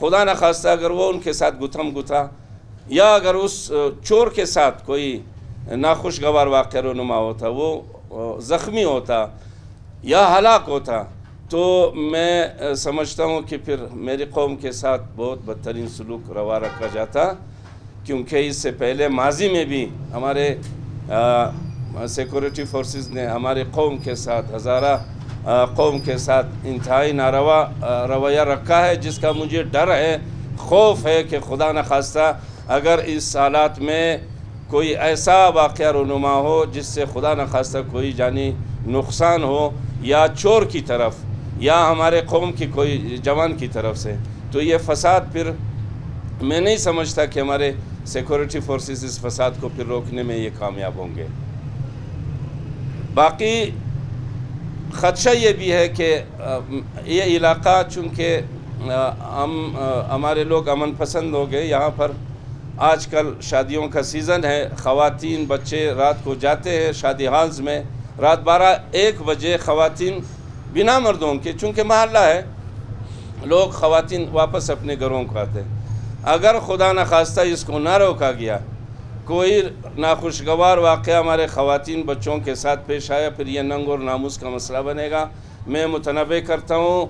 خدا نخواستہ اگر وہ ان کے ساتھ گتھم گتھا یا اگر اس چور کے ساتھ کوئی ناخوشگوار واقعہ رونما ہوتا، وہ زخمی ہوتا یا ہلاک ہوتا، تو میں سمجھتا ہوں کہ پھر میری قوم کے ساتھ بہت بدترین سلوک روا رکھا جاتا، کیونکہ اس سے پہلے ماضی میں بھی ہمارے سیکورٹی فورسز نے ہمارے قوم کے ساتھ، ہزارہ قوم کے ساتھ انتہائی ناروا رویہ رکھا ہے، جس کا مجھے ڈر ہے، خوف ہے کہ خدا نخواستہ اگر اس حالات میں کوئی ایسا واقعہ رونما ہو جس سے خدا نخواستہ کوئی جانی نقصان ہو، یا چور کی طرف یا ہمارے قوم کی کوئی جوان کی طرف سے، تو یہ فساد پھر میں نہیں سمجھتا کہ ہمارے سیکورٹی فورسز اس فساد کو پھر روکنے میں یہ کامیاب ہوں گے۔ باقی خدشہ یہ بھی ہے کہ یہ علاقہ چونکہ ہمارے لوگ امن پسند ہو گئے، یہاں پر آج کل شادیوں کا سیزن ہے، خواتین بچے رات کو جاتے ہیں شادی ہالز میں، رات 12-1 بجے خواتین بنا مردوں کے، چونکہ محلہ ہے، لوگ خواتین واپس اپنے گھروں کو آتے ہیں۔ اگر خدا نخواستہ اس کو نہ روکا گیا، کوئی ناخوشگوار واقعہ ہمارے خواتین بچوں کے ساتھ پیش آیا، پھر یہ ننگ اور ناموس کا مسئلہ بنے گا۔ میں متنبہ کرتا ہوں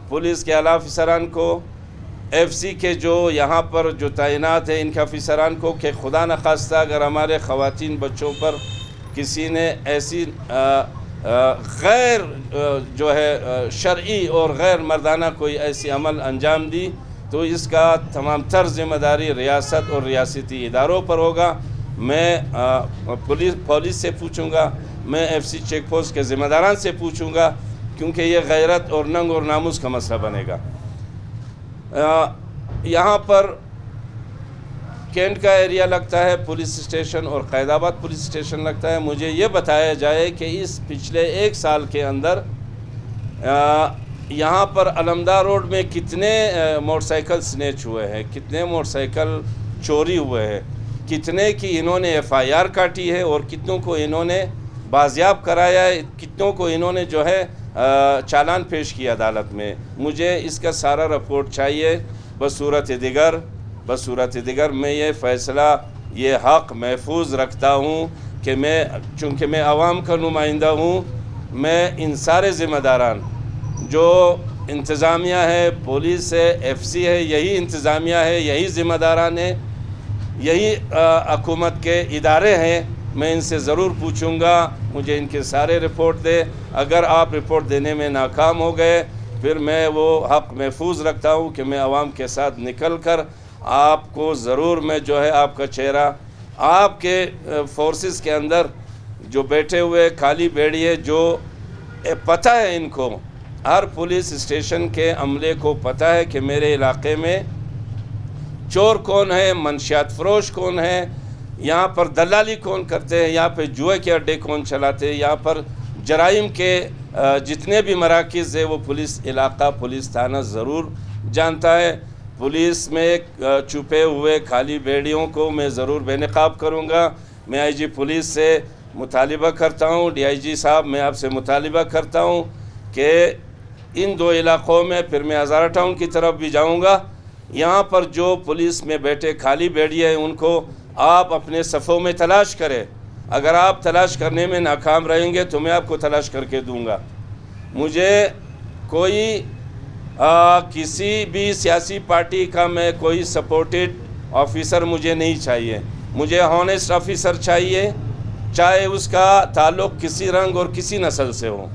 پولیس کے اعلیٰ افسران کو، ایف سی کے جو یہاں پر جو تعینات ہیں ان کے افسران کو، کہ خدا نخواستہ اگر ہمارے خواتین بچوں پر کسی نے ایسی غیر جو ہے شرعی اور غیر مردانہ کوئی ایسی عمل انجام دی، تو اس کا تمام تر ذمہ داری ریاست اور ریاستی اداروں پر ہوگا۔ میں پولیس سے پوچھوں گا، میں ایف سی چیک پوسٹ کے ذمہ داران سے پوچھوں گا، کیونکہ یہ غیرت اور ننگ اور ناموس کا مسئلہ بنے گا۔ یہاں پر کینٹ کا ایریا لگتا ہے پولیس اسٹیشن اور قائد آباد پولیس اسٹیشن لگتا ہے۔ مجھے یہ بتایا جائے کہ اس پچھلے 1 سال کے اندر یہاں پر علمدار روڈ میں کتنے موٹر سائیکل سنیچ ہوئے ہیں، کتنے موٹر سائیکل چوری ہوئے ہیں، کتنے کی انہوں نے ایف آئی آر کاٹی ہے اور کتنوں کو انہوں نے بازیاب کرایا ہے، کتنوں کو انہوں نے جو ہے چالان پیش کیا عدالت میں۔ مجھے اس کا سارا رپورٹ چاہیے۔ بصورت دیگر میں یہ فیصلہ، یہ حق محفوظ رکھتا ہوں کہ چونکہ میں عوام کا نمائندہ ہوں، میں ان سارے ذمہ داران جو انتظامیہ ہے، پولیس ہے، ایف سی ہے، یہی انتظامیہ ہے، یہی ذمہ داران ہیں، یہی حکومت کے ادارے ہیں، میں ان سے ضرور پوچھوں گا، مجھے ان کے سارے رپورٹ دے۔ اگر آپ رپورٹ دینے میں ناکام ہو گئے، پھر میں وہ حق محفوظ رکھتا ہوں کہ میں عوام کے ساتھ نکل کر آپ کو ضرور میں جو ہے آپ کا چہرہ، آپ کے فورسز کے اندر جو بیٹھے ہوئے کالی بیڑیے، جو پتہ ہے ان کو، ہر پولیس اسٹیشن کے عملے کو پتہ ہے کہ میرے علاقے میں چور کون ہے، منشیات فروش کون ہے، یہاں پر دلالی کون کرتے ہیں، یہاں پہ جوئے کے اڈے کون چلاتے ہیں، یہاں پر جرائم کے جتنے بھی مراکز ہیں وہ پولیس علاقہ، پولیس تھانہ ضرور جانتا ہے۔ پولیس میں چھپے ہوئے کالی بیڑیوں کو میں ضرور بے نقاب کروں گا۔ میں آئی جی پولیس سے مطالبہ کرتا ہوں، ڈی آئی جی صاحب میں آپ سے مطالبہ کرتا ہوں کہ ان 2 علاقوں میں، پھر میں ہزارہ ٹاؤن کی طرف بھی جاؤں گا، یہاں پر جو پولیس میں بیٹھے کالی بیڑیے ہیں ان کو آپ اپنے صفوں میں تلاش کریں۔ اگر آپ تلاش کرنے میں ناکام رہیں گے تو میں آپ کو تلاش کر کے دوں گا۔ مجھے کوئی کسی بھی سیاسی پارٹی کا میں کوئی سپورٹڈ آفیسر مجھے نہیں چاہیے، مجھے ہانسٹ آفیسر چاہیے، چاہے اس کا تعلق کسی رنگ اور کسی نسل سے ہو۔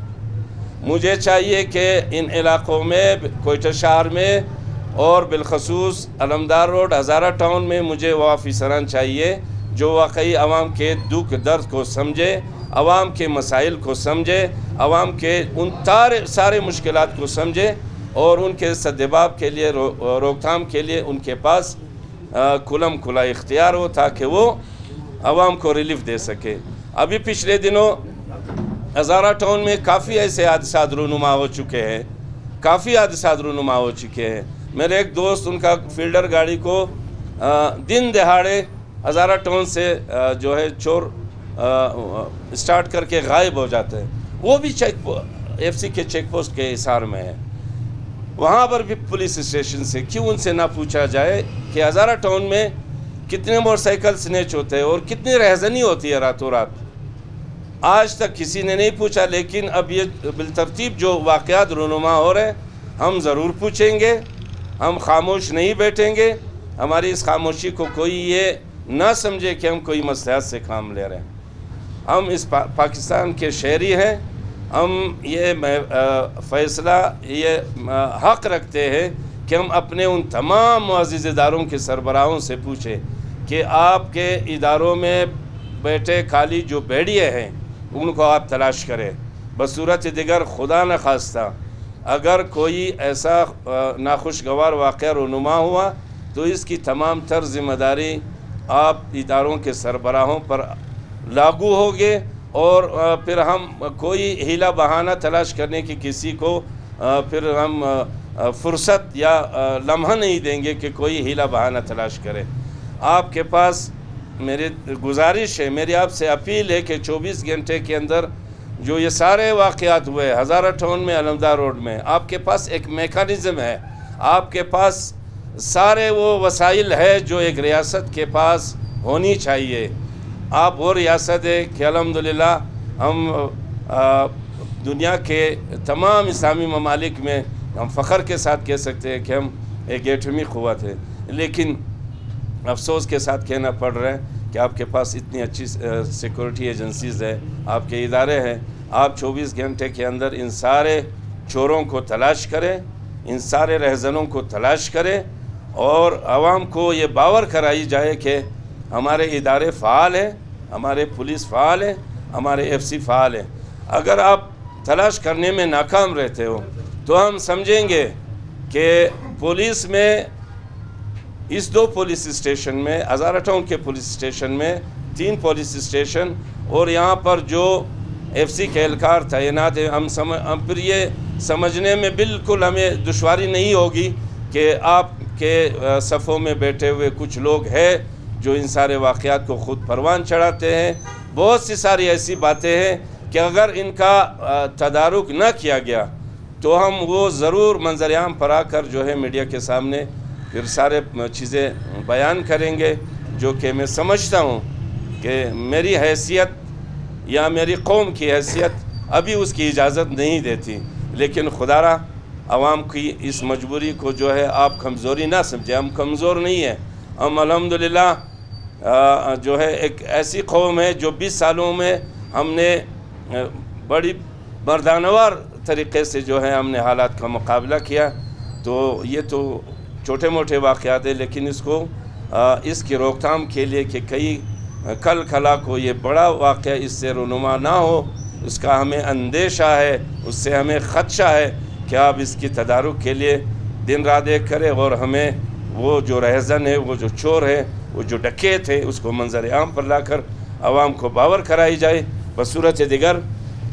مجھے چاہیے کہ ان علاقوں میں، کوئٹہ شہر میں اور بالخصوص علمدار روڈ، ہزارہ ٹاؤن میں مجھے وہ آفیسران چاہیے جو واقعی عوام کے دکھ درد کو سمجھے، عوام کے مسائل کو سمجھے، عوام کے ان سارے مشکلات کو سمجھے اور ان کے سدباب کے لیے، روک تھام کے لیے ان کے پاس کھلم کھلا اختیار ہو، تاکہ وہ عوام کو ریلیف دے سکے۔ ابھی پچھلے دنوں ہزارہ ٹاؤن میں کافی ایسے حادثات رونما ہو چکے ہیں، میرے ایک دوست، ان کا فیلڈر گاڑی کو دن دہاڑے ہزارہ ٹاؤن سے جو ہے چور اسٹارٹ کر کے غائب ہو جاتے ہیں، وہ بھی ایف سی کے چیک پوسٹ کے حصار میں ہے۔ وہاں پر بھی پولیس اسٹیشن سے کیوں ان سے نہ پوچھا جائے کہ ہزارہ ٹاؤن میں کتنے موٹر سائیکل سنیچ ہوتے ہیں اور کتنی رہزنی ہوتی ہے راتوں رات. آج تک کسی نے نہیں پوچھا، لیکن اب یہ بالترتیب جو واقعات رونما ہو رہے ہیں ہم ضرور پوچھیں گے. ہم خاموش نہیں بیٹھیں گے. ہماری اس خاموشی کو کوئی یہ نہ سمجھے کہ ہم کوئی مصلحت سے کام لے رہے ہیں. ہم اس پاکستان کے شہری ہیں. ہم یہ فیصلہ یہ حق رکھتے ہیں کہ ہم اپنے ان تمام معزز اداروں کے سربراہوں سے پوچھیں کہ آپ کے اداروں میں بیٹھے خالی جو بیڑیے ہیں ان کو آپ تلاش کریں. بصورت دیگر خدا نخواستہ اگر کوئی ایسا ناخوشگوار واقعہ رونما ہوا تو اس کی تمام تر ذمہ داری آپ اداروں کے سربراہوں پر لاگو ہوگے، اور پھر ہم کوئی ہیلا بہانہ تلاش کرنے کی کسی کو پھر ہم فرصت یا لمحہ نہیں دیں گے کہ کوئی ہیلا بہانہ تلاش کرے. آپ کے پاس میری گزارش ہے، میری آپ سے اپیل ہے کہ 24 گھنٹے کے اندر جو یہ سارے واقعات ہوئے ہزارہ ٹاؤن میں، علمدار روڈ میں، آپ کے پاس ایک میکانزم ہے، آپ کے پاس سارے وہ وسائل ہے جو ایک ریاست کے پاس ہونی چاہیے. آپ وہ ریاست ہے کہ الحمدللہ ہم دنیا کے تمام اسلامی ممالک میں ہم فخر کے ساتھ کہہ سکتے ہیں کہ ہم ایک ایٹمی قوت ہے. لیکن افسوس کے ساتھ کہنا پڑ رہا ہے کہ آپ کے پاس اتنی اچھی سیکورٹی ایجنسیز ہے، آپ کے ادارے ہیں. آپ 24 گھنٹے کے اندر ان سارے چوروں کو تلاش کریں، ان سارے رہزنوں کو تلاش کریں، اور عوام کو یہ باور کرائی جائے کہ ہمارے ادارے فعال ہیں، ہمارے پولیس فعال ہیں، ہمارے ایف سی فعال ہیں. اگر آپ تلاش کرنے میں ناکام رہتے ہو تو ہم سمجھیں گے کہ پولیس میں اس 2 پولیس اسٹیشن میں، ہزارہ ٹاؤن کے پولیس اسٹیشن میں 3 پولیس اسٹیشن، اور یہاں پر جو ایف سی کے اہلکار تعینات ہیں، ہم پھر یہ سمجھنے میں بالکل ہمیں دشواری نہیں ہوگی کہ آپ کے صفوں میں بیٹھے ہوئے کچھ لوگ ہیں جو ان سارے واقعات کو خود پروان چڑھاتے ہیں. بہت سی ساری ایسی باتیں ہیں کہ اگر ان کا تدارک نہ کیا گیا تو ہم وہ ضرور منظر عام پر آ کر جو ہے میڈیا کے سامنے پھر سارے چیزیں بیان کریں گے، جو کہ میں سمجھتا ہوں کہ میری حیثیت یا میری قوم کی حیثیت ابھی اس کی اجازت نہیں دیتی. لیکن خدا را عوام کی اس مجبوری کو جو ہے آپ کمزوری نہ سمجھیں. ہم کمزور نہیں ہیں. ہم الحمدللہ جو ہے ایک ایسی قوم ہے جو 20 سالوں میں ہم نے بڑی مردانوار طریقے سے جو ہے ہم نے حالات کا مقابلہ کیا. تو یہ تو چھوٹے موٹے واقعات ہیں، لیکن اس کی روک تھام کے لیے کہ کئی کل کھلا کو یہ بڑا واقعہ اس سے رونما نہ ہو، اس کا ہمیں اندیشہ ہے، اس سے ہمیں خدشہ ہے کہ آپ اس کی تدارک کے لیے دن رات ایک کریں، اور ہمیں وہ جو رہزن ہے، وہ جو چور ہے، وہ جو ڈکیت ہے، اس کو منظر عام پر لا کر عوام کو باور کرائی جائے. بصورت دیگر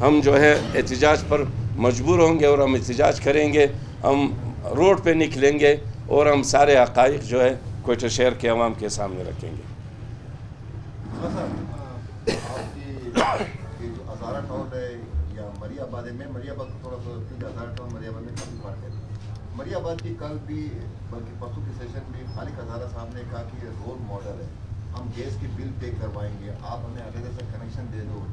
ہم جو ہے احتجاج پر مجبور ہوں گے، اور ہم احتجاج کریں گے، ہم روڈ پہ نکلیں گے، اور ہم سارے حقائق جو ہے کوئٹہ شہر کے عوام کے سامنے رکھیں گے. آپ کی جو ہزارہ ٹاؤن ہے یا مری آباد میں، مری آباد تھوڑا سا ہزارہ ٹاؤن مری آباد میں کافی فرق ہے. مری آباد کی کل بھی بلکہ پرسوں کی سیشن میں خالق ہزارہ صاحب نے کہا کہ یہ رول ماڈل ہے، ہم گیس کی بل پے کروائیں گے، آپ ہمیں علیحدہ سے کنیکشن دے دو.